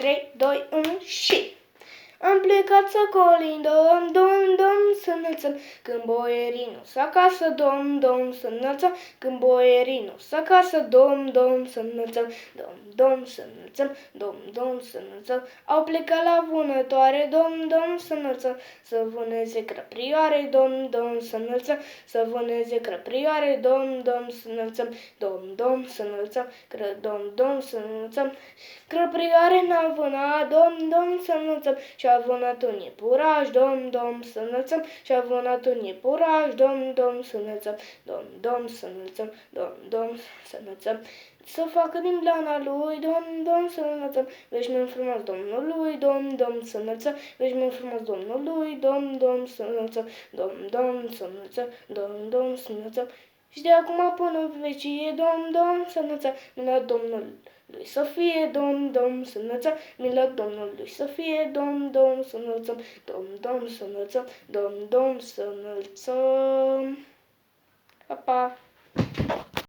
3, 2, 1 și... Am plecat să colindăm, dom, să înălțăm, când boierii nu-s acasă, dom, să înălțăm, când boierii nu-s acasă, dom, să înălțăm, dom, să înălțăm, dom, să înălțăm. Au plecat la vânătoare, dom, să înălțăm, să vâneze crăprioare, dom, să înălțăm, să vâneze crăprioare, dom, să înălțăm, dom, să înălțăm, dom, să înălțăm. Crăprioare n-a vânat, dom, să înălțăm, și-a vânat un iepuraș, dom, să înălțăm, și-a vânat un iepuraș, dom, să înălțăm, dom, să înălțăm, dom, să înălțăm. Să facă din blana lui, dom, să înălțăm, veșmânt frumos Domnului, dom, să înălțăm, veșmânt frumos Domnului, dom, să înălțăm, dom, să înălțăm, dom, să înălțăm. Și de acum până în vecie, dom, să înălțăm, mila Domnului să fie, dom, să înălțăm, mila Domnului să fie, dom, să înălțăm, dom, să înălțăm, dom, să înălțăm. Pa, pa!